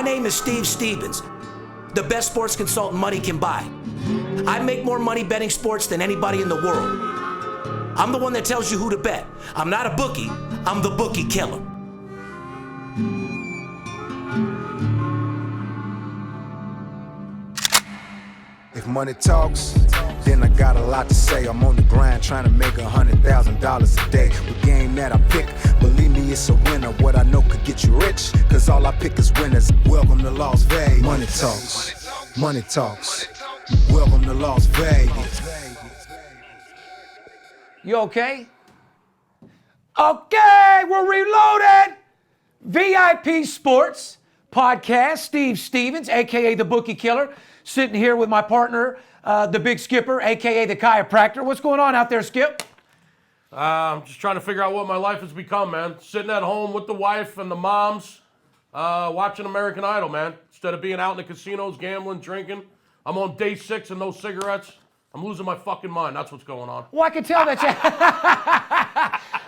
name is Steve Stevens, the best sports consultant money can buy. I make more money betting sports than anybody in the world. I'm the one that tells you who to bet. I'm not a bookie, I'm the Bookie Killer. If money talks, then I got a lot to say. I'm on the grind trying to make $100,000 a day. The game that I pick, believe me, it's a winner. What I know could get you rich, cause all I pick is winners. Welcome to Las Vegas. Money talks, money talks. Welcome to Las Vegas. You okay? Okay, we're reloaded. VIP Sports Podcast, Steve Stevens, a.k.a. the Bookie Killer, sitting here with my partner, the Big Skipper, a.k.a. the chiropractor. What's going on out there, Skip? I'm just trying to figure out what my life has become, man. Sitting at home with the wife and the moms, watching American Idol, man. Instead of being out in the casinos, gambling, drinking. I'm on day 6 and no cigarettes. I'm losing my fucking mind. That's what's going on. Well, I can tell that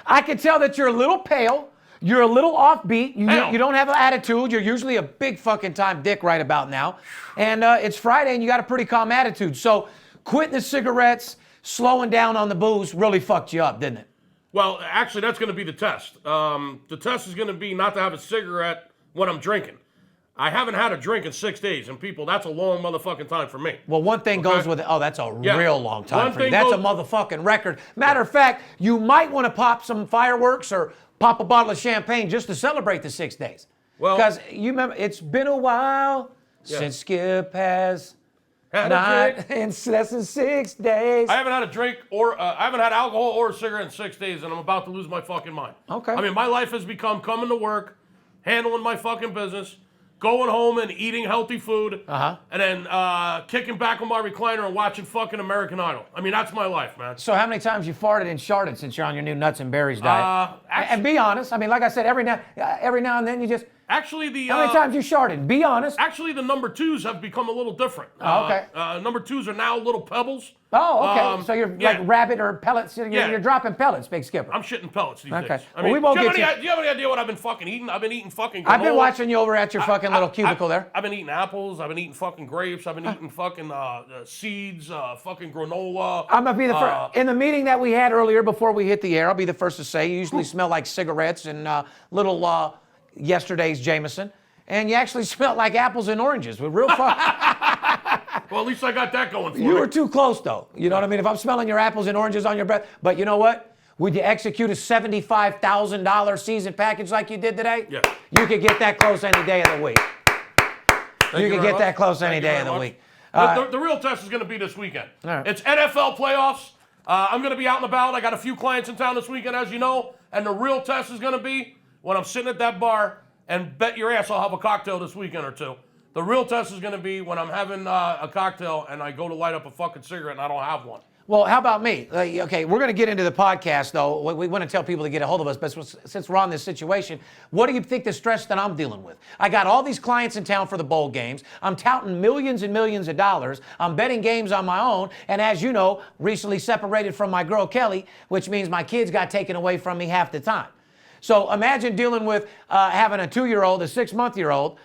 I can tell that you're a little pale. You're a little offbeat. You don't have an attitude. You're usually a big fucking time dick right about now. And it's Friday and you got a pretty calm attitude. So quitting the cigarettes, slowing down on the booze really fucked you up, didn't it? Well, actually, that's going to be the test. The test is going to be not to have a cigarette when I'm drinking. I haven't had a drink in 6 days, and people, that's a long motherfucking time for me. Well, one thing goes with it. Oh, that's a real long time One for you. thing That's a goes- motherfucking record. Matter of fact, you might want to pop some fireworks or pop a bottle of champagne just to celebrate the 6 days. Well- because you remember, it's been a while since Skip has Had a not drink. in less than 6 days. I haven't had a drink or I haven't had alcohol or a cigarette in 6 days, and I'm about to lose my fucking mind. Okay. I mean, my life has become coming to work, handling my fucking business, going home and eating healthy food, and then kicking back on my recliner and watching fucking American Idol. I mean, that's my life, man. So how many times you farted and sharted since you're on your new nuts and berries diet? Actually- and be honest. I mean, like I said, every now and then you just. Actually, the How many times you sharted? Be honest. actually the number 2s have become a little different. Oh, okay. Number 2s are now little pebbles. Oh, okay. So you're yeah. like rabbit or pellets. You're dropping pellets, Big Skipper. I'm shitting pellets these Okay. days. I Well, mean, we won't do you, get have any, do you have any idea what I've been fucking eating? I've been eating fucking granola. I've been watching you over at your fucking little cubicle there. I've been eating apples. I've been eating fucking grapes. I've been eating fucking seeds, fucking granola. I'm gonna be the first. In the meeting that we had earlier before we hit the air, I'll be the first to say you usually smell like cigarettes and little yesterday's Jameson, and you actually smell like apples and oranges. We're real fun. Well, at least I got that going for You me. were too close, though. You know what I mean? If I'm smelling your apples and oranges on your breath, but you know what? Would you execute a $75,000 season package like you did today? Yeah. You could get that close any day of the week. Thank You could very get much. that close any Thank you day very of the much. week. The real test is going to be this weekend. All right. It's NFL playoffs. I'm going to be out and about. I got a few clients in town this weekend, as you know. And the real test is going to be when I'm sitting at that bar and bet your ass I'll have a cocktail this weekend or two. The real test is going to be when I'm having a cocktail and I go to light up a fucking cigarette and I don't have one. Well, how about me? Okay, we're going to get into the podcast, though. We want to tell people to get a hold of us, but since we're on this situation, what do you think the stress that I'm dealing with? I got all these clients in town for the bowl games. I'm touting millions and millions of dollars. I'm betting games on my own, and as you know, recently separated from my girl Kelly, which means my kids got taken away from me half the time. So imagine dealing with having a 2-year-old, a 6-month-year-old,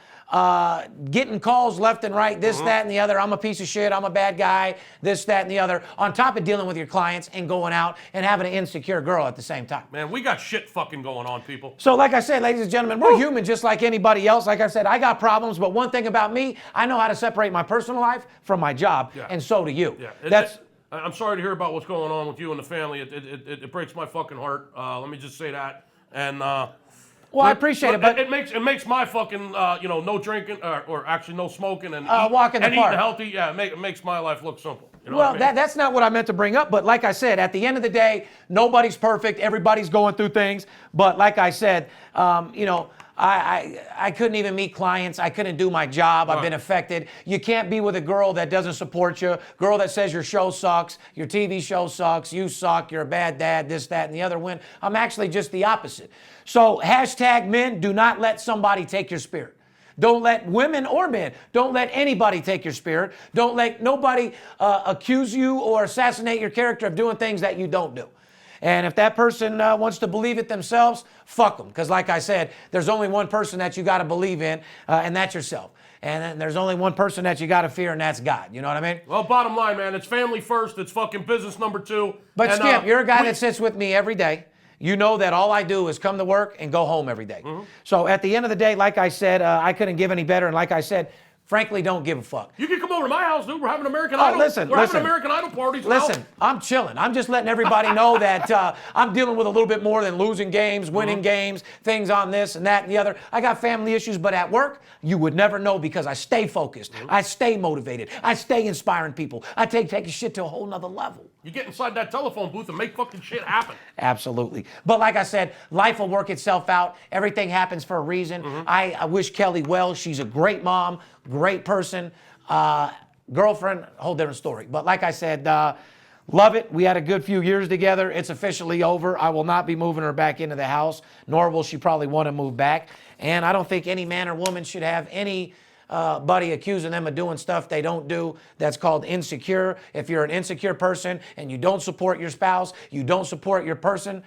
getting calls left and right, this, that, and the other. I'm a piece of shit. I'm a bad guy, this, that, and the other. On top of dealing with your clients and going out and having an insecure girl at the same time. Man, we got shit fucking going on, people. So like I said, ladies and gentlemen, we're human just like anybody else. Like I said, I got problems, but one thing about me, I know how to separate my personal life from my job, and so do you. Yeah. I'm sorry to hear about what's going on with you and the family. It breaks my fucking heart. Let me just say that. And well, I appreciate it, but it makes my fucking no drinking or actually no smoking and walk in the and park. eating healthy. Yeah, it makes my life look simple. You know well, what I mean? that's not what I meant to bring up. But like I said, at the end of the day, nobody's perfect. Everybody's going through things. But like I said, I couldn't even meet clients. I couldn't do my job. I've been affected. You can't be with a girl that doesn't support you, girl that says your show sucks, your TV show sucks, you suck, you're a bad dad, this, that, and the other. When I'm actually just the opposite. So hashtag men, do not let somebody take your spirit. Don't let women or men, don't let anybody take your spirit. Don't let nobody accuse you or assassinate your character of doing things that you don't do. And if that person wants to believe it themselves, fuck them. Because like I said, there's only one person that you got to believe in, and that's yourself. And then there's only one person that you got to fear, and that's God. You know what I mean? Well, bottom line, man, it's family first. It's fucking business number two. But and, Skip, you're a guy that sits with me every day. You know that all I do is come to work and go home every day. So at the end of the day, like I said, I couldn't give any better. And like I said, frankly, don't give a fuck. You can come over to my house, dude. We're having American Idol. Listen. Having American Idol parties now. Listen, I'm chilling. I'm just letting everybody know that I'm dealing with a little bit more than losing games, winning games, things on this and that and the other. I got family issues, but at work, you would never know because I stay focused. I stay motivated. I stay inspiring people. I take shit to a whole nother level. You get inside that telephone booth and make fucking shit happen. Absolutely. But like I said, life will work itself out. Everything happens for a reason. I wish Kelly well. She's a great mom, great person, girlfriend, whole different story. But like I said, love it. We had a good few years together. It's officially over. I will not be moving her back into the house, nor will she probably want to move back. And I don't think any man or woman should have any buddy accusing them of doing stuff they don't do. That's called insecure. If you're an insecure person and you don't support your spouse, you don't support your person,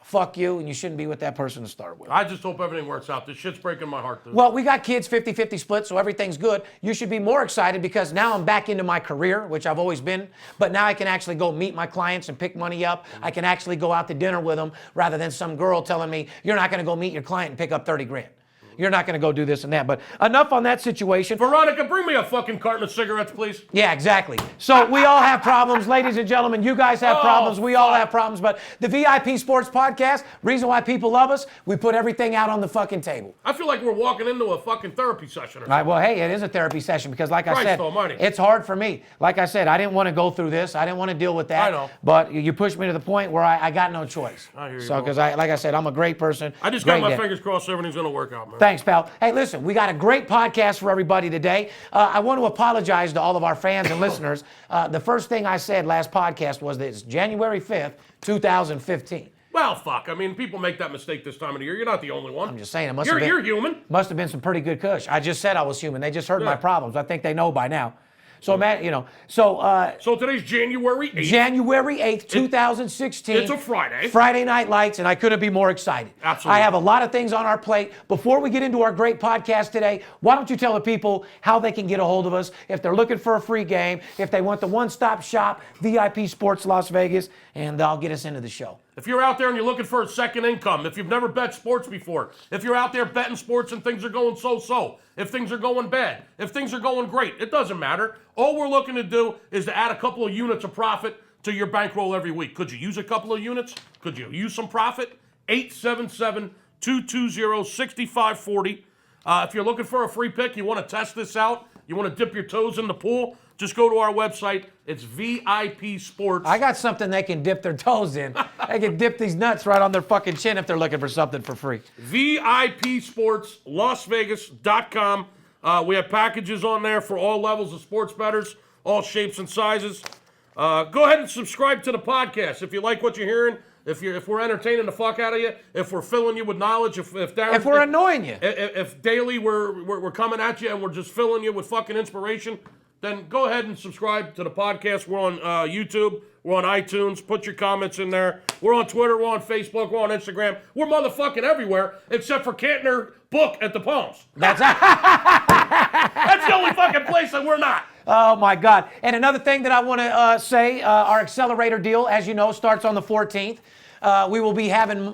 fuck you, and you shouldn't be with that person to start with. I just hope everything works out. This shit's breaking my heart, dude. Well, we got kids 50-50 split, so everything's good. You should be more excited because now I'm back into my career, which I've always been, but now I can actually go meet my clients and pick money up. I can actually go out to dinner with them rather than some girl telling me, you're not going to go meet your client and pick up 30 grand. You're not going to go do this and that. But enough on that situation. Veronica, bring me a fucking carton of cigarettes, please. Yeah, exactly. So we all have problems, ladies and gentlemen. You guys have problems. We all have problems. But the VIP Sports Podcast, reason why people love us, we put everything out on the fucking table. I feel like we're walking into a fucking therapy session or something. All right, well, hey, it is a therapy session because like I Christ said, almighty. it's hard for me. Like I said, I didn't want to go through this. I didn't want to deal with that. I know. But you pushed me to the point where I got no choice. I hear you, So, bro. because like I said, I'm a great person. I just got my great dad. fingers crossed everything's going to work out, man. Thanks, pal. Hey, listen, we got a great podcast for everybody today. I want to apologize to all of our fans and listeners. The first thing I said last podcast was that it's January 5th, 2015. Well, fuck. I mean, people make that mistake this time of the year. You're not the only one. I'm just saying, it You're human. must have been some pretty good kush. I just said I was human. They just heard my problems. I think they know by now. So, Matt, So today's January 8th. January 8th, 2016. It's a Friday. Friday Night Lights, and I couldn't be more excited. Absolutely. I have a lot of things on our plate. Before we get into our great podcast today, why don't you tell the people how they can get a hold of us if they're looking for a free game, if they want the one-stop shop, VIP Sports Las Vegas, and I'll get us into the show. If you're out there and you're looking for a second income, if you've never bet sports before, if you're out there betting sports and things are going so-so, if things are going bad, if things are going great, it doesn't matter. All we're looking to do is to add a couple of units of profit to your bankroll every week. Could you use a couple of units? Could you use some profit? 877-220-6540. If you're looking for a free pick, you want to test this out, you want to dip your toes in the pool, just go to our website. It's VIP Sports. I got something they can dip their toes in. They can dip these nuts right on their fucking chin if they're looking for something for free. VIP Sports, LasVegas.com. We have packages on there for all levels of sports bettors, all shapes and sizes. Go ahead and subscribe to the podcast if you like what you're hearing. If we're entertaining the fuck out of you, if we're filling you with knowledge, if If we're annoying you. if daily we're coming at you and we're just filling you with fucking inspiration, then go ahead and subscribe to the podcast. We're on YouTube. We're on iTunes. Put your comments in there. We're on Twitter. We're on Facebook. We're on Instagram. We're motherfucking everywhere except for Cantner Book at the Palms. That's That's the only fucking place that we're not. Oh, my God. And another thing that I want to say, our accelerator deal, as you know, starts on the 14th. We will be having,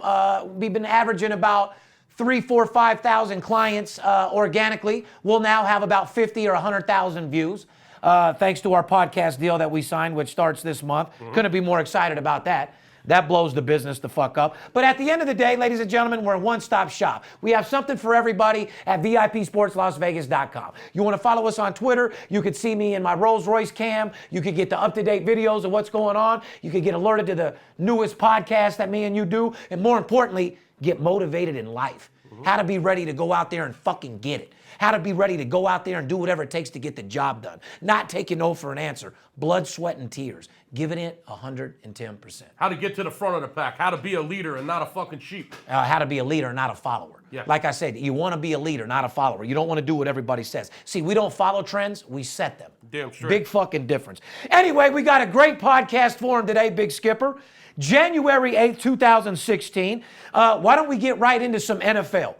we've been averaging about 3,000, 4,000, 5,000 clients organically. We'll now have about 50 or 100,000 views. Thanks to our podcast deal that we signed, which starts this month. Couldn't be more excited about that. That blows the business the fuck up. But at the end of the day, ladies and gentlemen, we're a one-stop shop. We have something for everybody at VIPSportsLasVegas.com. You want to follow us on Twitter, you could see me in my Rolls Royce cam. You could get the up-to-date videos of what's going on. You could get alerted to the newest podcast that me and you do. And more importantly, get motivated in life. How to be ready to go out there and fucking get it. How to be ready to go out there and do whatever it takes to get the job done. Not taking no for an answer. Blood, sweat, and tears. Giving it 110%. How to get to the front of the pack. How to be a leader and not a fucking sheep. How to be a leader, not a follower. Yeah. Like I said, you want to be a leader, not a follower. You don't want to do what everybody says. See, we don't follow trends, we set them. Damn straight. Big fucking difference. Anyway, we got a great podcast for him today, Big Skipper. January 8th, 2016. Why don't we get right into some NFL?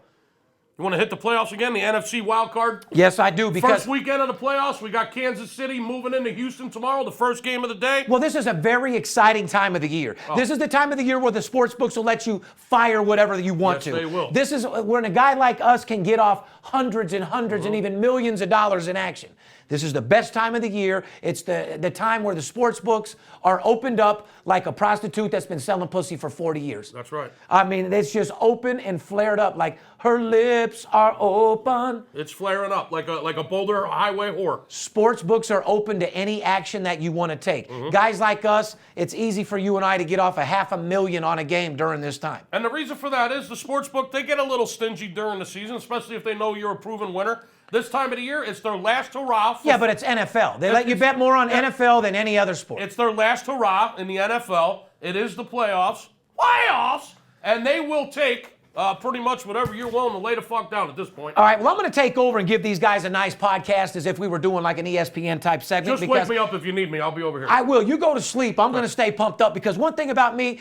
You want to hit the playoffs again, the NFC wild card? Yes, I do. Because First weekend of the playoffs, we got Kansas City moving into Houston tomorrow, the first game of the day. Well, this is a very exciting time of the year. This is the time of the year where the sports books will let you fire whatever you want to. Yes, they will. This is when a guy like us can get off hundreds and hundreds and even millions of dollars in action. This is the best time of the year. It's the time where the sports books are opened up like a prostitute that's been selling pussy for 40 years. That's right. I mean, it's just open and flared up like her lips are open. It's flaring up like a Boulder highway whore. Sports books are open to any action that you want to take. Guys like us, it's easy for you and I to get off $500,000 on a game during this time. And the reason for that is the sports book, they get a little stingy during the season, especially if they know you're a proven winner. This time of the year, it's their last hurrah. Yeah, but it's NFL. They let you bet more on NFL than any other sport. It's their last hurrah in the NFL. It is the playoffs, and they will take pretty much whatever you're willing to lay the fuck down at this point. All right, well, I'm going to take over and give these guys a nice podcast as if we were doing like an ESPN type segment. Just wake me up if you need me. I'll be over here. I will. You go to sleep. I'm going to stay pumped up because one thing about me,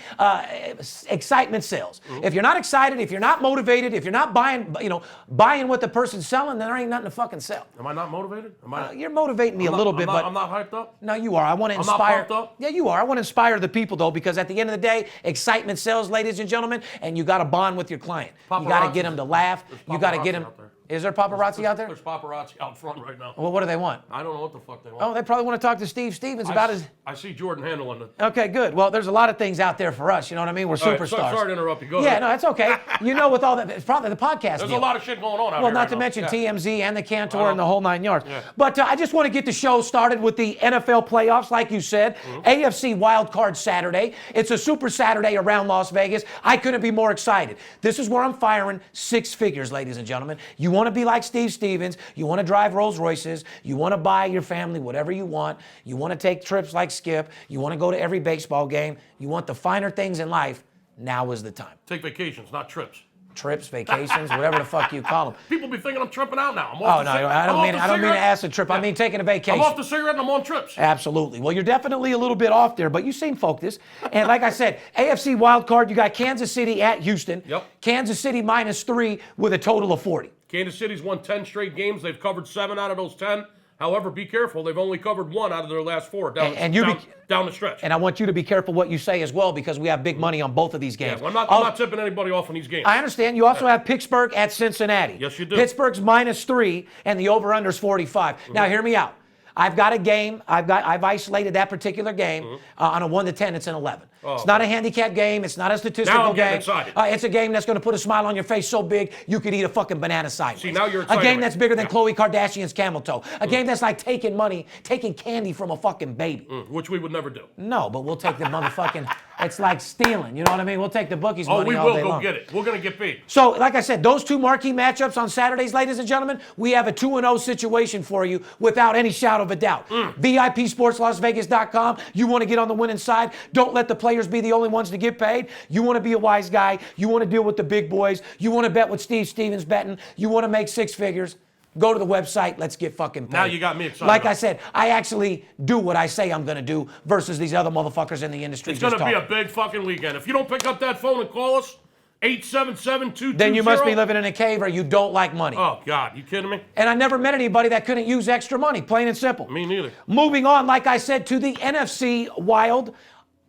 excitement sells. If you're not excited, if you're not motivated, if you're not buying what the person's selling, then there ain't nothing to fucking sell. Am I not motivated? You're motivating me a little bit, but I'm not hyped up? No, you are. I want to I'm not inspire. pumped up? Yeah, you are. I want to inspire the people, though, because at the end of the day, excitement sells, ladies and gentlemen, and you got to bond with your client. You got to get them to laugh. You got to get them. Is there paparazzi out there? There's paparazzi out front right now. Well, what do they want? I don't know what the fuck they want. Oh, they probably want to talk to Steve Stevens about his. I see Jordan handling it. Okay, good. Well, there's a lot of things out there for us. You know what I mean? We're All right, superstars. sorry to interrupt you. Go Yeah, ahead. no, that's okay. You know, with all that, it's probably the podcast. There's deal. a lot of shit going on out Well, here. not right to now. mention Yeah. TMZ and the Cantor and the whole 9 yards. Yeah. But I just want to get the show started with the NFL playoffs, like you said. AFC Wild Card Saturday. It's a super Saturday around Las Vegas. I couldn't be more excited. This is where I'm firing six figures, ladies and gentlemen. You want to be like Steve Stevens. You want to drive Rolls Royces. You want to buy your family whatever you want. You want to take trips like Skip. You want to go to every baseball game. You want the finer things in life. Now is the time. Take vacations, not trips. Trips, vacations, whatever the fuck you call them. People be thinking I'm tripping out now. Oh, no, I don't mean to ask a trip. I mean taking a vacation. I'm off the cigarette and I'm on trips. Absolutely. Well, you're definitely a little bit off there, but you seem focused. And like I said, AFC wild card, you got Kansas City at Houston. Yep. Kansas City -3 with a total of 40. Kansas City's won 10 straight games. They've covered 7 out of those 10. However, be careful. They've only covered 1 out of their last 4 down the stretch. And I want you to be careful what you say as well because we have big money on both of these games. Yeah, well, I'm not tipping anybody off in these games. I understand. You also have Pittsburgh at Cincinnati. Yes, you do. Pittsburgh's -3 and the over-under is 45. Now, hear me out. I've got a game. I've isolated that particular game on a 1 to 10. It's an 11. Oh. It's not a handicap game. It's not a statistical Now I'm getting game. excited. It's a game that's going to put a smile on your face so big you could eat a fucking banana sideways. See, now you're a excited. game that's bigger than Khloe Kardashian's camel toe. A game that's like taking money, taking candy from a fucking baby. Which we would never do. No, but we'll take the motherfucking. It's like stealing. You know what I mean? We'll take the bookies' money all day long. We will go get it. We're going to get paid. So, like I said, those two marquee matchups on Saturdays, ladies and gentlemen, we have a 2-0 situation for you without any shadow of a doubt. VIPSportsLasVegas.com. You want to get on the winning side. Don't let the players be the only ones to get paid. You want to be a wise guy. You want to deal with the big boys. You want to bet with Steve Stevens betting. You want to make 6 figures. Go to the website. Let's get fucking paid. Now you got me excited. Like I said, I actually do what I say I'm going to do versus these other motherfuckers in the industry. It's going to be a big fucking weekend. If you don't pick up that phone and call us, 877-220. Then you must be living in a cave or you don't like money. Oh, God. You kidding me? And I never met anybody that couldn't use extra money, plain and simple. Me neither. Moving on, like I said, to the NFC Wild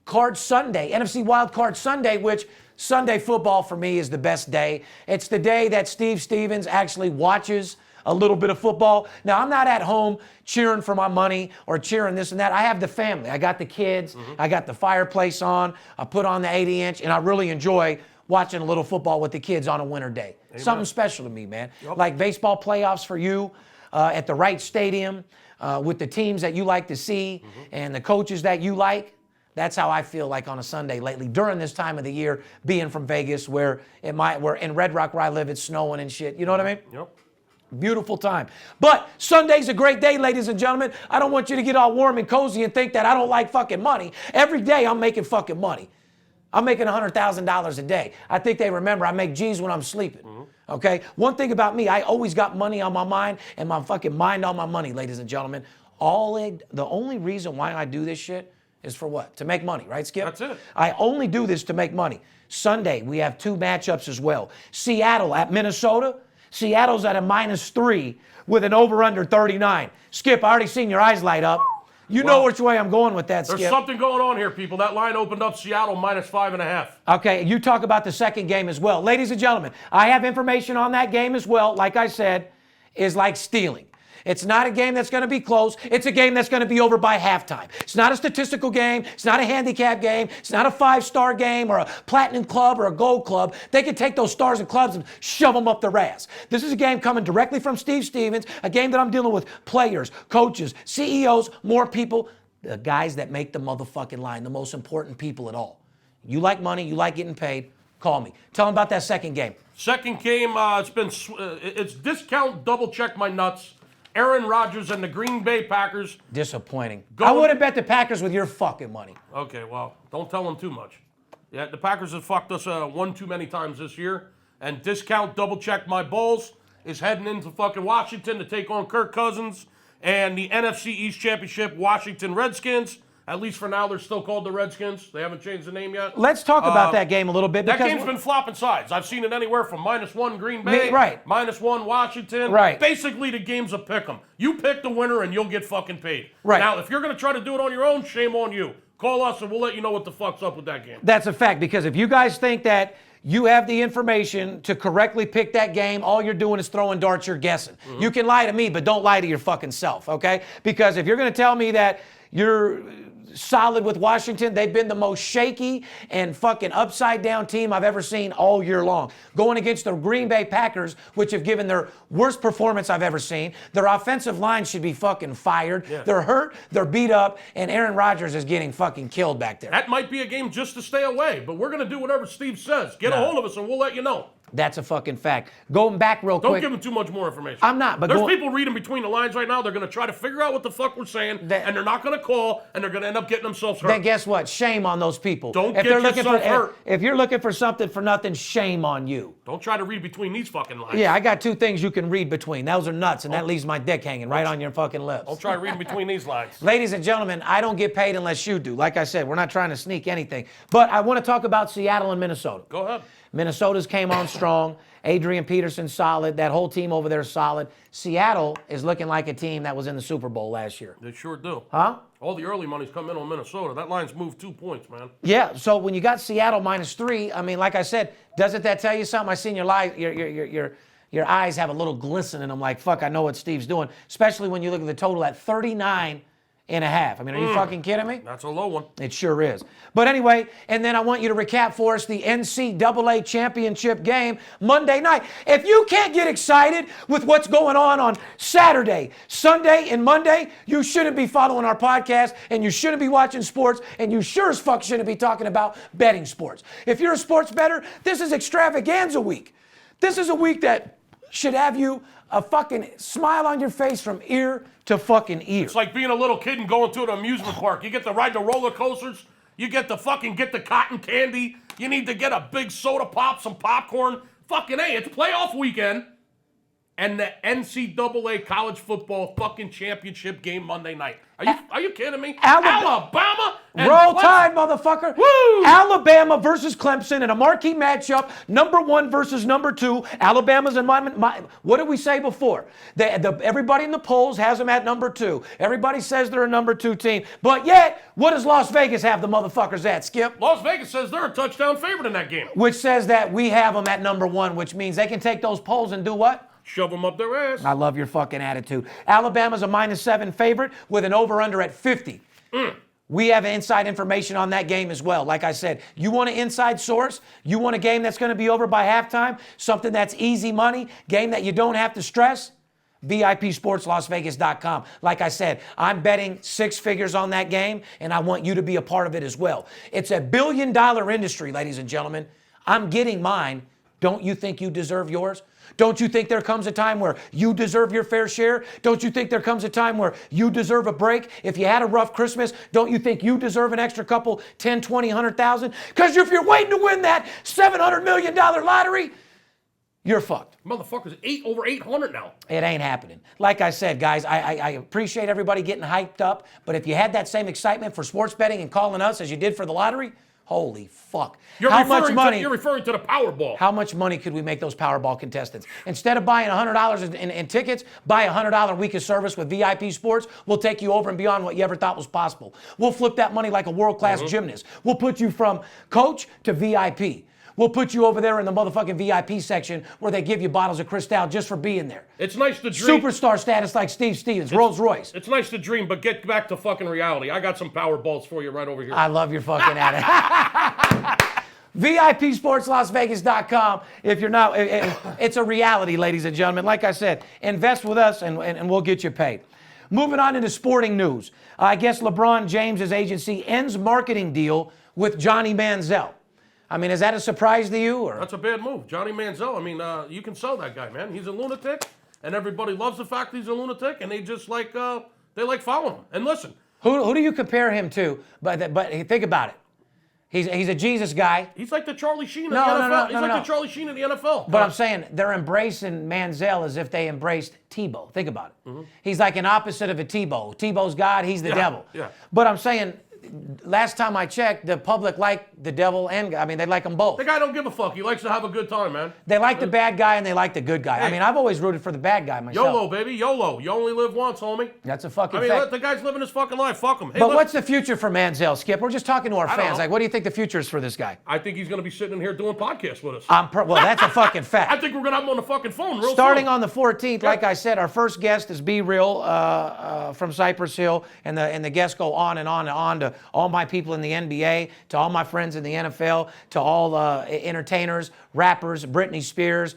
Card Sunday. NFC Wild Card Sunday, which Sunday football for me is the best day. It's the day that Steve Stevens actually watches a little bit of football. Now, I'm not at home cheering for my money or cheering this and that. I have the family. I got the kids. I got the fireplace on. I put on the 80-inch, and I really enjoy watching a little football with the kids on a winter day. Amen. Something special to me, man. Yep. Like baseball playoffs for you at the right stadium with the teams that you like to see and the coaches that you like. That's how I feel like on a Sunday lately during this time of the year, being from Vegas where in Red Rock where I live, it's snowing and shit. You know what I mean? Yep. Beautiful time. But Sunday's a great day, ladies and gentlemen. I don't want you to get all warm and cozy and think that I don't like fucking money. Every day I'm making fucking money. I'm making $100,000 a day. I think they remember I make G's when I'm sleeping. Okay? One thing about me, I always got money on my mind and my fucking mind on my money, ladies and gentlemen. The only reason why I do this shit is for what? To make money, right, Skip? That's it. I only do this to make money. Sunday, we have 2 matchups as well. Seattle at Minnesota. Seattle's at a -3 with an over-under 39. Skip, I already seen your eyes light up. You know which way I'm going with that, Skip. There's something going on here, people. That line opened up Seattle -5.5. Okay, you talk about the second game as well. Ladies and gentlemen, I have information on that game as well. Like I said, is like stealing. It's not a game that's going to be close. It's a game that's going to be over by halftime. It's not a statistical game. It's not a handicap game. It's not a 5-star game or a platinum club or a gold club. They can take those stars and clubs and shove them up their ass. This is a game coming directly from Steve Stevens, a game that I'm dealing with players, coaches, CEOs, more people, the guys that make the motherfucking line, the most important people at all. You like money, you like getting paid, call me. Tell them about that second game. Second game, it's discount double check my nuts. Aaron Rodgers and the Green Bay Packers. Disappointing. I would have bet the Packers with your fucking money. Okay, well, don't tell them too much. Yeah, the Packers have fucked us one too many times this year. And discount double check my balls is heading into fucking Washington to take on Kirk Cousins and the NFC East Championship Washington Redskins. At least for now, they're still called the Redskins. They haven't changed the name yet. Let's talk about that game a little bit. That game's been flopping sides. I've seen it anywhere from -1 Green Bay, right, -1 Washington. Right. Basically, the game's a pick 'em. You pick the winner and you'll get fucking paid. Right. Now, if you're going to try to do it on your own, shame on you. Call us and we'll let you know what the fuck's up with that game. That's a fact, because if you guys think that you have the information to correctly pick that game, all you're doing is throwing darts, you're guessing. Mm-hmm. You can lie to me, but don't lie to your fucking self, okay? Because if you're going to tell me that you're solid with Washington, they've been the most shaky and fucking upside down team I've ever seen all year long. Going against the Green Bay Packers, which have given their worst performance I've ever seen. Their offensive line should be fucking fired. Yeah. They're hurt, they're beat up, and Aaron Rodgers is getting fucking killed back there. That might be a game just to stay away, but we're going to do whatever Steve says. Get a hold of us and we'll let you know. That's a fucking fact. Going back real quick. Don't give them too much more information. I'm not, but there's people reading between the lines right now. They're going to try to figure out what the fuck we're saying, and they're not going to call, and they're going to end up getting themselves hurt. Then guess what? Shame on those people. Don't get yourself hurt. If you're looking for something for nothing, shame on you. Don't try to read between these fucking lines. Yeah, I got 2 things you can read between. Those are nuts, and that leaves my dick hanging right on your fucking lips. Don't try reading between these lines. Ladies and gentlemen, I don't get paid unless you do. Like I said, we're not trying to sneak anything. But I want to talk about Seattle and Minnesota. Go ahead. Minnesota's came on strong. Adrian Peterson solid. That whole team over there is solid. Seattle is looking like a team that was in the Super Bowl last year. They sure do. Huh? All the early money's come in on Minnesota. That line's moved 2 points, man. Yeah, so when you got Seattle -3, I mean, like I said, doesn't that tell you something? I seen your eyes have a little glisten in them like, fuck, I know what Steve's doing. Especially when you look at the total at 39.5. I mean, are you fucking kidding me? That's a low one. It sure is. But anyway, and then I want you to recap for us the NCAA championship game Monday night. If you can't get excited with what's going on Saturday, Sunday, and Monday, you shouldn't be following our podcast, and you shouldn't be watching sports, and you sure as fuck shouldn't be talking about betting sports. If you're a sports bettor, this is extravaganza week. This is a week that should have you a fucking smile on your face from ear to fucking ear. It's like being a little kid and going to an amusement park. You get to ride the roller coasters. You get to fucking get the cotton candy. You need to get a big soda pop, some popcorn. Fucking A, it's playoff weekend. And the NCAA college football fucking championship game Monday night. Are you kidding me? Alabama and Roll Clemson. Tide, motherfucker. Woo! Alabama versus Clemson in a marquee matchup. #1 versus #2. Alabama's in my what did we say before? Everybody in the polls has them at #2. Everybody says they're a #2 team. But yet, what does Las Vegas have the motherfuckers at, Skip? Las Vegas says they're a touchdown favorite in that game. Which says that we have them at #1, which means they can take those polls and do what? Shove them up their ass. I love your fucking attitude. Alabama's a -7 favorite with an over-under at 50. We have inside information on that game as well. Like I said, you want an inside source? You want a game that's going to be over by halftime? Something that's easy money? Game that you don't have to stress? VIPSportsLasVegas.com. Like I said, I'm betting 6 figures on that game, and I want you to be a part of it as well. It's a billion-dollar industry, ladies and gentlemen. I'm getting mine. Don't you think you deserve yours? Don't you think there comes a time where you deserve your fair share? Don't you think there comes a time where you deserve a break? If you had a rough Christmas, don't you think you deserve an extra couple, 10, 20, 100,000? Because if you're waiting to win that $700 million lottery, you're fucked. Motherfuckers, over 800 now. It ain't happening. Like I said, guys, I appreciate everybody getting hyped up, but if you had that same excitement for sports betting and calling us as you did for the lottery, holy fuck. You're referring to the Powerball. How much money could we make those Powerball contestants? Instead of buying $100 in tickets, buy a $100 week of service with VIP Sports. We'll take you over and beyond what you ever thought was possible. We'll flip that money like a world-class gymnast. We'll put you from coach to VIP. We'll put you over there in the motherfucking VIP section where they give you bottles of Cristal just for being there. It's nice to dream. Superstar status like Steve Stevens, Rolls Royce. It's nice to dream, but get back to fucking reality. I got some Powerballs for you right over here. I love your fucking attitude. VIPSportsLasVegas.com. If you're not, it's a reality, ladies and gentlemen. Like I said, invest with us and we'll get you paid. Moving on into sporting news. I guess LeBron James's agency ends marketing deal with Johnny Manziel. I mean, is that a surprise to you? Or? That's a bad move. Johnny Manziel, I mean, you can sell that guy, man. He's a lunatic, and everybody loves the fact he's a lunatic, and they just like, they like following him. And listen. Who do you compare him to? But think about it. He's a Jesus guy. He's like the Charlie Sheen of the NFL. He's like the Charlie Sheen of the NFL. But I'm saying they're embracing Manziel as if they embraced Tebow. Think about it. He's like an opposite of a Tebow. Tebow's God, he's the devil. Yeah. But I'm saying, last time I checked, the public like the devil and God. I mean, they like them both. The guy don't give a fuck. He likes to have a good time, man. They like the bad guy and they like the good guy. Hey. I mean, I've always rooted for the bad guy myself. YOLO, baby, YOLO. You only live once, homie. That's a fucking fact. I mean, let the guy's living his fucking life. Fuck him. Hey, but what's the future for Manziel, Skip? We're just talking to our fans. Know. Like, what do you think the future is for this guy? I think he's going to be sitting in here doing podcasts with us. Well, that's a fucking fact. I think we're going to have him on the fucking phone real Starting soon. on the 14th, like I said, our first guest is Be Real from Cypress Hill, and the guests go on and on and on to all my people in the NBA, to all my friends in the NFL, to all entertainers, rappers, Britney Spears,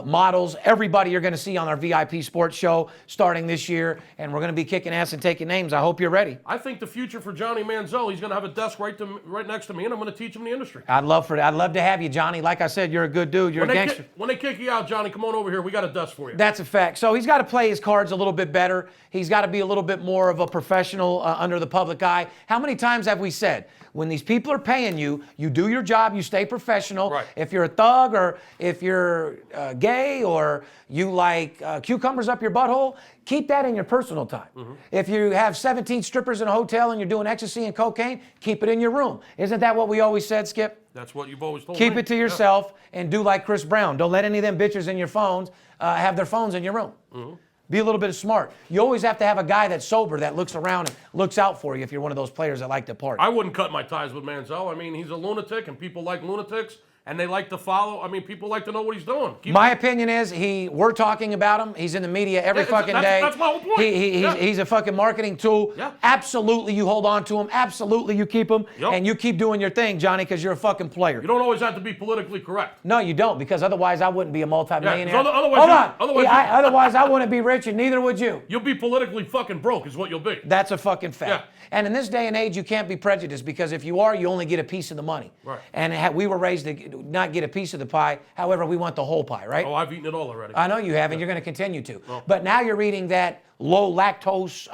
models, everybody you're going to see on our VIP sports show starting this year, and we're going to be kicking ass and taking names. I hope you're ready. I think the future for Johnny Manziel, he's going to have a desk right next to me, and I'm going to teach him the industry. I'd love to have you, Johnny. Like I said, you're a good dude. You're a gangster. When they kick you out, Johnny, come on over here. We got a desk for you. That's a fact. So he's got to play his cards a little bit better. He's got to be a little bit more of a professional under the public eye. How many times have we said, when these people are paying you, you do your job, you stay professional. Right. If you're a thug or if you're gay or you like cucumbers up your butthole, keep that in your personal time. If you have 17 strippers in a hotel and you're doing ecstasy and cocaine, keep it in your room. Isn't that what we always said, Skip? That's what you've always told me. Keep it to yourself and do like Chris Brown. Don't let any of them bitches in your phones have their phones in your room. Be a little bit smart. You always have to have a guy that's sober that looks around and looks out for you if you're one of those players that like to party. I wouldn't cut my ties with Manziel. I mean, he's a lunatic, and people like lunatics, and they like to follow. I mean, people like to know what he's doing. My opinion is we're talking about him. He's in the media every fucking day. That's my whole point. He's a fucking marketing tool. Yeah. Absolutely, you hold on to him. Absolutely, you keep him. Yep. And you keep doing your thing, Johnny, because you're a fucking player. You don't always have to be politically correct. No, you don't, because otherwise I wouldn't be a multimillionaire. Yeah, Otherwise I wouldn't be rich, and neither would you. You'll be politically fucking broke is what you'll be. That's a fucking fact. Yeah. And in this day and age, you can't be prejudiced, because if you are, you only get a piece of the money. Right. And we were raised to not get a piece of the pie. However, we want the whole pie, right? Oh, I've eaten it all already. I know you have, and you're going to continue to. Oh. But now you're eating that low lactose,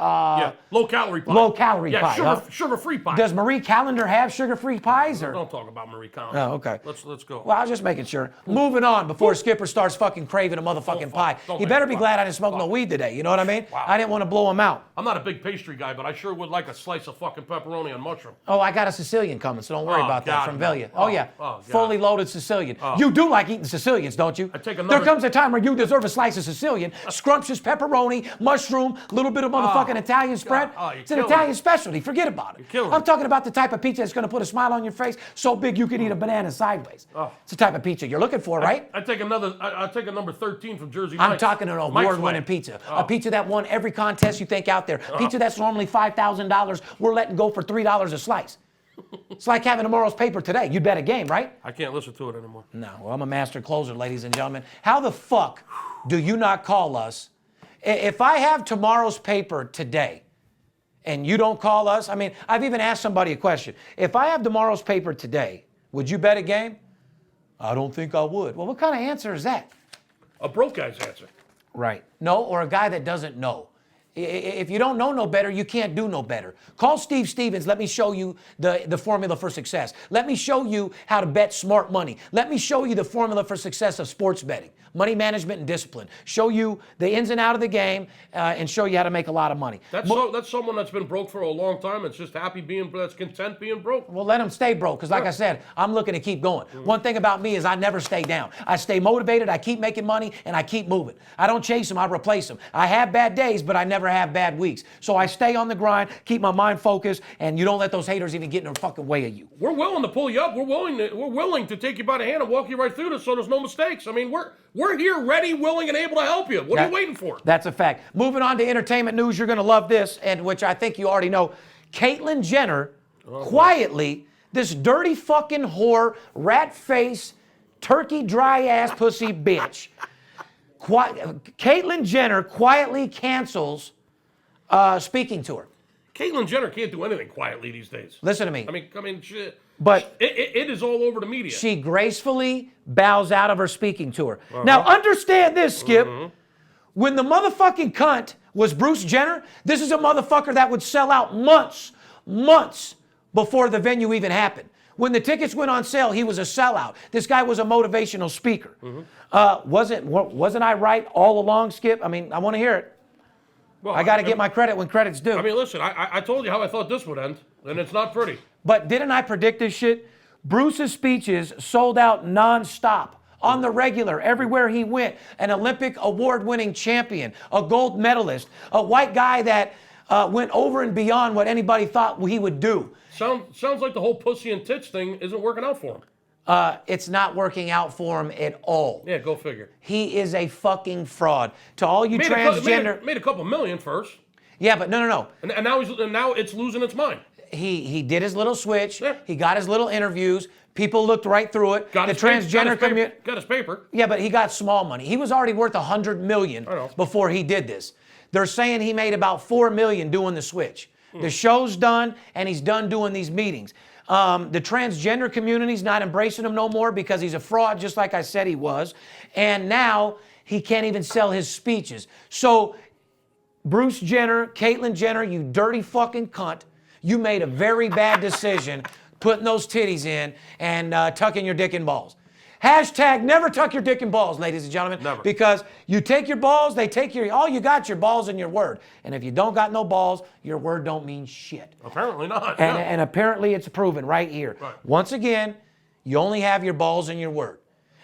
low calorie pie. Low calorie pie. Sugar-free pie. Does Marie Callender have sugar-free pies? Or? Don't talk about Marie Callender. Oh, okay. Let's go. Well, I was just making sure. Moving on before Skipper starts fucking craving a motherfucking pie. He better be glad I didn't smoke no weed today. You know what I mean? Wow. I didn't want to blow him out. I'm not a big pastry guy, but I sure would like a slice of fucking pepperoni and mushroom. Oh, I got a Sicilian coming, so don't worry about that. From Velia. Oh, yeah. God. Fully loaded Sicilian. You do like eating Sicilians, don't you? There comes a time where you deserve a slice of Sicilian. Scrumptious pepperoni, mushroom, little bit of motherfucking Italian spread. It's an Italian specialty. Forget about it. I'm talking about the type of pizza that's going to put a smile on your face so big you can eat a banana sideways. It's the type of pizza you're looking for, right? I take a number 13 from Jersey I'm Mike's. talking an award-winning pizza. A pizza that won every contest you think out there. Pizza that's normally $5,000. We're letting go for $3 a slice. It's like having tomorrow's paper today. You bet a game, right? I can't listen to it anymore. No, well, I'm a master closer, ladies and gentlemen. How the fuck do you not call us? If I have tomorrow's paper today and you don't call us, I mean, I've even asked somebody a question. If I have tomorrow's paper today, would you bet a game? I don't think I would. Well, what kind of answer is that? A broke guy's answer. Right. No, or a guy that doesn't know. If you don't know no better, you can't do no better. Call Steve Stevens. Let me show you the formula for success. Let me show you how to bet smart money. Let me show you the formula for success of sports betting, money management and discipline. Show you the ins and out of the game and show you how to make a lot of money. That's someone that's been broke for a long time. It's just that's content being broke. Well, let them stay broke because, like I said, I'm looking to keep going. One thing about me is I never stay down. I stay motivated, I keep making money, and I keep moving. I don't chase them, I replace them. I have bad days, but I never have bad weeks. So I stay on the grind, keep my mind focused, and you don't let those haters even get in the fucking way of you. We're willing to pull you up. We're willing to take you by the hand and walk you right through this so there's no mistakes. I mean, we're here ready, willing, and able to help you. What are you waiting for? That's a fact. Moving on to entertainment news, you're going to love this, and which I think you already know. Caitlyn Jenner, quietly, this dirty fucking whore, rat face, turkey dry ass pussy bitch. Caitlyn Jenner quietly cancels speaking tour. Caitlyn Jenner can't do anything quietly these days. Listen to me. I mean, shit. But it is all over the media. She gracefully bows out of her speaking tour. Now, understand this, Skip. When the motherfucking cunt was Bruce Jenner, this is a motherfucker that would sell out months before the venue even happened. When the tickets went on sale, he was a sellout. This guy was a motivational speaker. Wasn't I right all along, Skip? I mean, I want to hear it. Well, I got to get my credit when credit's due. I mean, listen, I told you how I thought this would end, and it's not pretty. But didn't I predict this shit? Bruce's speeches sold out nonstop, on the regular, everywhere he went. An Olympic award-winning champion, a gold medalist, a white guy that went over and beyond what anybody thought he would do. Sounds like the whole pussy and tits thing isn't working out for him. It's not working out for him at all. Yeah, go figure. He is a fucking fraud. To all you transgender... Made a couple million first. Yeah, but no. And now it's losing its mind. He did his little switch. Yeah. He got his little interviews. People looked right through it. Got his paper. Yeah, but he got small money. He was already worth $100 million before he did this. They're saying he made about $4 million doing the switch. The show's done, and he's done doing these meetings. The transgender community's not embracing him no more because he's a fraud, just like I said he was. And now he can't even sell his speeches. So, Bruce Jenner, Caitlyn Jenner, you dirty fucking cunt, you made a very bad decision putting those titties in and tucking your dick in balls. Hashtag never tuck your dick in balls, ladies and gentlemen. Never. Because you take your balls, they take all you got your balls and your word. And if you don't got no balls, your word don't mean shit. Apparently not. And apparently it's proven right here. Right. Once again, you only have your balls and your word.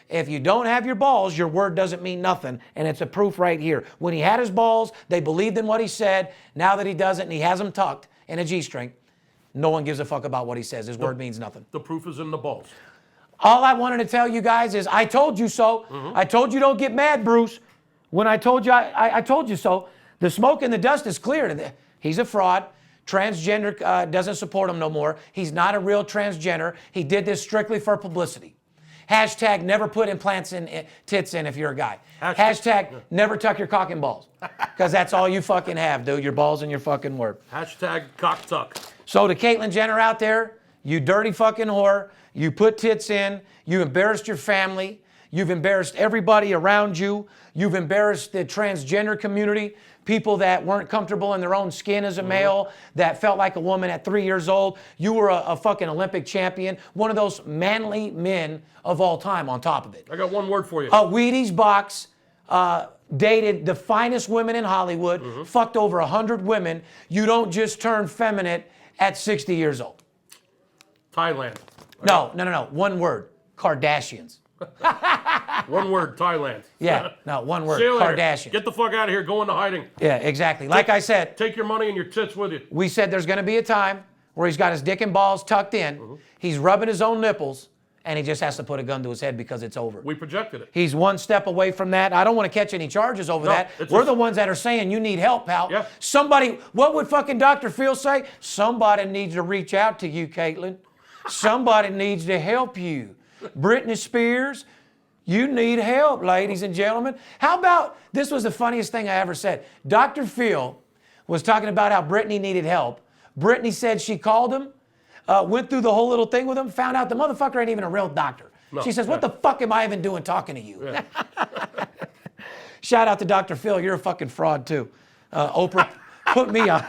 If you don't have your balls, your word doesn't mean nothing. And it's a proof right here. When he had his balls, they believed in what he said. Now that he doesn't and he has them tucked in a G-string, no one gives a fuck about what he says. His word means nothing. The proof is in the balls. All I wanted to tell you guys is I told you so. I told you don't get mad, Bruce. When I told you, I told you so. The smoke and the dust is clear. He's a fraud. Transgender doesn't support him no more. He's not a real transgender. He did this strictly for publicity. Hashtag never put implants in tits in if you're a guy. Hashtag never tuck your cock and balls. Because that's all you fucking have, dude. Your balls and your fucking word. Hashtag cock tuck. So to Caitlyn Jenner out there, you dirty fucking whore, you put tits in, you embarrassed your family, you've embarrassed everybody around you, you've embarrassed the transgender community, people that weren't comfortable in their own skin as a male, that felt like a woman at 3 years old. You were a fucking Olympic champion, one of those manly men of all time on top of it. I got one word for you. Wheaties box, dated the finest women in Hollywood, fucked over 100 women. You don't just turn feminine at 60 years old. Thailand. No. One word. Kardashians. One word, Thailand. Yeah, no, one word. See you later. Kardashians. Get the fuck out of here. Go into hiding. Yeah, exactly. Like I said. Take your money and your tits with you. We said there's going to be a time where he's got his dick and balls tucked in. He's rubbing his own nipples, and he just has to put a gun to his head because it's over. We projected it. He's one step away from that. I don't want to catch any charges over that. We're the ones that are saying you need help, pal. Yeah. Somebody, what would fucking Dr. Phil say? Somebody needs to reach out to you, Caitlyn. Somebody needs to help you. Britney Spears, you need help, ladies and gentlemen. How about, this was the funniest thing I ever said. Dr. Phil was talking about how Britney needed help. Britney said she called him, went through the whole little thing with him, found out the motherfucker ain't even a real doctor. No, she says, what the fuck am I even doing talking to you? Yeah. Shout out to Dr. Phil, you're a fucking fraud too. Oprah Put me on.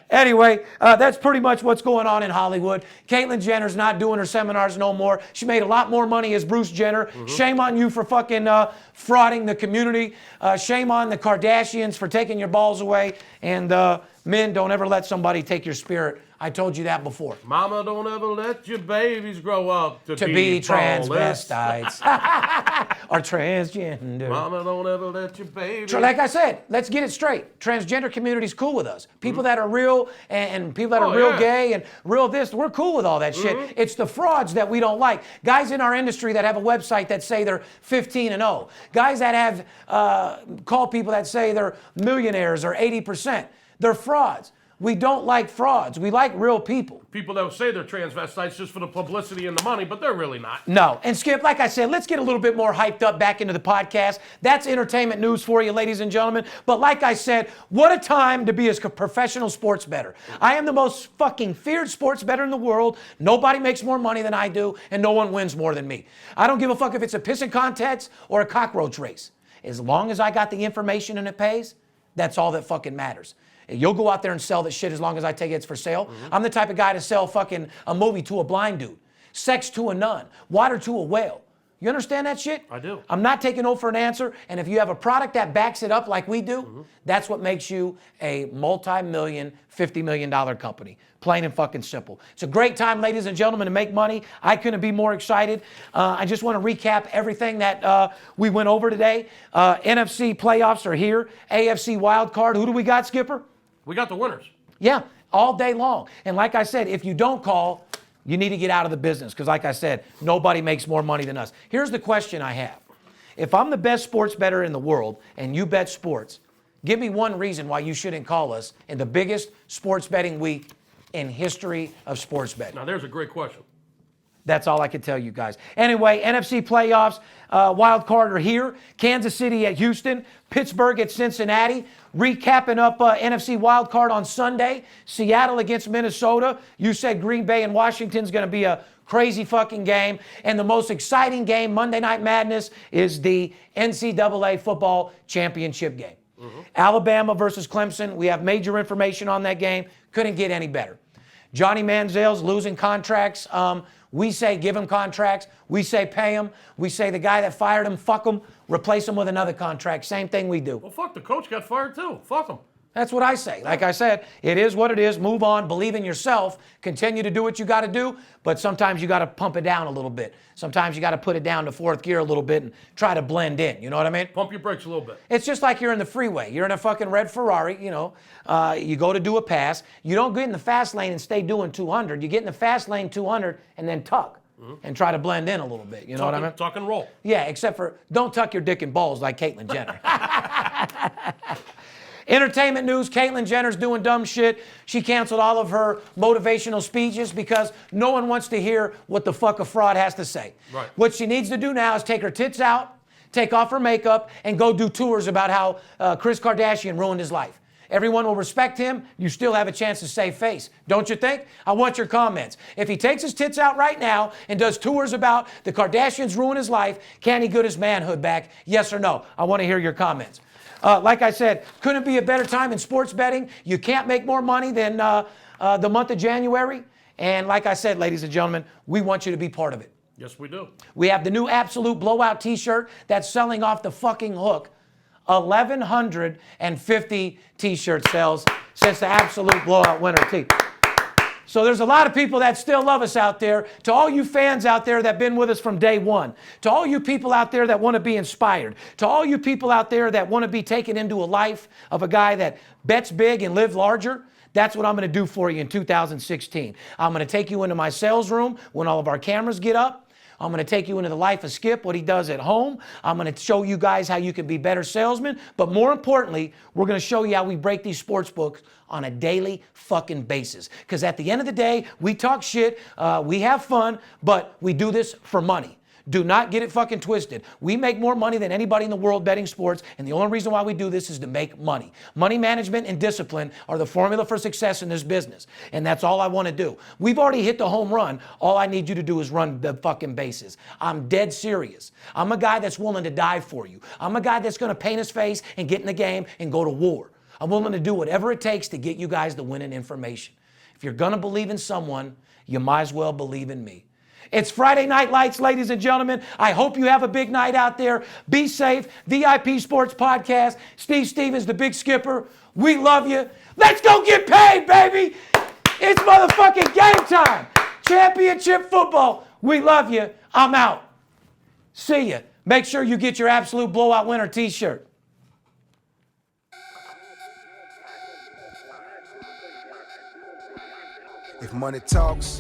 Anyway, that's pretty much what's going on in Hollywood. Caitlyn Jenner's not doing her seminars no more. She made a lot more money as Bruce Jenner. Shame on you for fucking frauding the community. Shame on the Kardashians for taking your balls away. And men, don't ever let somebody take your spirit. I told you that before. Mama, don't ever let your babies grow up to be ballless. transvestites or transgender. Mama, don't ever let your babies. Like I said, let's get it straight. Transgender community's cool with us. People that are real and people that are real gay and real this, we're cool with all that shit. It's the frauds that we don't like. Guys in our industry that have a website that say they're 15-0. Guys that have call people that say they're millionaires or 80%. They're frauds. We don't like frauds. We like real people. People that say they're transvestites just for the publicity and the money, but they're really not. No. And Skip, like I said, let's get a little bit more hyped up back into the podcast. That's entertainment news for you, ladies and gentlemen. But like I said, what a time to be a professional sports bettor. I am the most fucking feared sports bettor in the world. Nobody makes more money than I do, and no one wins more than me. I don't give a fuck if it's a pissing contest or a cockroach race. As long as I got the information and it pays, that's all that fucking matters. You'll go out there and sell this shit as long as I take it's for sale. I'm the type of guy to sell fucking a movie to a blind dude, sex to a nun, water to a whale. You understand that shit? I do. I'm not taking no for an answer. And if you have a product that backs it up like we do, that's what makes you a multi-million, $50 million company. Plain and fucking simple. It's a great time, ladies and gentlemen, to make money. I couldn't be more excited. I just want to recap everything that we went over today. NFC playoffs are here. AFC wild card. Who do we got, Skipper? We got the winners. Yeah, all day long. And like I said, if you don't call, you need to get out of the business because like I said, nobody makes more money than us. Here's the question I have. If I'm the best sports bettor in the world and you bet sports, give me one reason why you shouldn't call us in the biggest sports betting week in history of sports betting. Now, there's a great question. That's all I can tell you guys. Anyway, NFC playoffs, wild card are here. Kansas City at Houston, Pittsburgh at Cincinnati. Recapping up NFC wild card on Sunday, Seattle against Minnesota. You said Green Bay and Washington's going to be a crazy fucking game. And the most exciting game, Monday Night Madness, is the NCAA football championship game. Alabama versus Clemson. We have major information on that game. Couldn't get any better. Johnny Manziel's losing contracts. We say give him contracts. We say pay him. We say the guy that fired him, fuck him, replace him with another contract. Same thing we do. Well, fuck, the coach got fired too. Fuck him. That's what I say. Like I said, it is what it is. Move on. Believe in yourself. Continue to do what you got to do. But sometimes you got to pump it down a little bit. Sometimes you got to put it down to fourth gear a little bit and try to blend in. You know what I mean? Pump your brakes a little bit. It's just like you're in the freeway. You're in a fucking red Ferrari, you know. You go to do a pass. You don't get in the fast lane and stay doing 200. You get in the fast lane 200 and then tuck. And try to blend in a little bit. You know what I mean? Tuck and roll. Yeah, except for don't tuck your dick and balls like Caitlyn Jenner. Entertainment news, Caitlyn Jenner's doing dumb shit. She canceled all of her motivational speeches because no one wants to hear what the fuck a fraud has to say. Right. What she needs to do now is take her tits out, take off her makeup, and go do tours about how Kris Kardashian ruined his life. Everyone will respect him. You still have a chance to save face. Don't you think? I want your comments. If he takes his tits out right now and does tours about the Kardashians ruin his life, can he get his manhood back? Yes or no? I want to hear your comments. Like I said, couldn't be a better time in sports betting. You can't make more money than the month of January. And like I said, ladies and gentlemen, we want you to be part of it. Yes, we do. We have the new Absolute Blowout t-shirt that's selling off the fucking hook. 1,150 t-shirt sales since the Absolute Blowout winter tee. So there's a lot of people that still love us out there. To all you fans out there that have been with us from day one. To all you people out there that want to be inspired. To all you people out there that want to be taken into a life of a guy that bets big and lives larger. That's what I'm going to do for you in 2016. I'm going to take you into my sales room when all of our cameras get up. I'm going to take you into the life of Skip, what he does at home. I'm going to show you guys how you can be better salesmen. But more importantly, we're going to show you how we break these sports books on a daily fucking basis. Because at the end of the day, we talk shit, we have fun, but we do this for money. Do not get it fucking twisted. We make more money than anybody in the world betting sports, and the only reason why we do this is to make money. Money management and discipline are the formula for success in this business, and that's all I want to do. We've already hit the home run. All I need you to do is run the fucking bases. I'm dead serious. I'm a guy that's willing to die for you. I'm a guy that's going to paint his face and get in the game and go to war. I'm willing to do whatever it takes to get you guys the winning information. If you're going to believe in someone, you might as well believe in me. It's Friday Night Lights, ladies and gentlemen. I hope you have a big night out there. Be safe. VIP Sports Podcast. Steve Stevens, the Big Skipper. We love you. Let's go get paid, baby. It's motherfucking game time. Championship football. We love you. I'm out. See ya. Make sure you get your absolute blowout winner t-shirt. If money talks,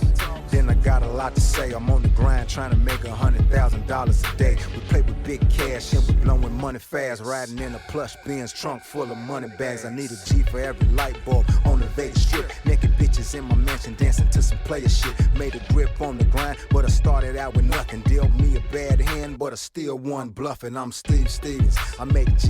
then I got a lot to say. I'm on the grind trying to make $100,000 a day. We play with big cash and we blowing money fast. Riding in a plush Benz trunk full of money bags. I need a G for every light bulb on the Vegas Strip. Naked bitches in my mansion dancing to some player shit. Made a grip on the grind, but I started out with nothing. Dealt me a bad hand, but I still won bluffing. I'm Steve Stevens. I make G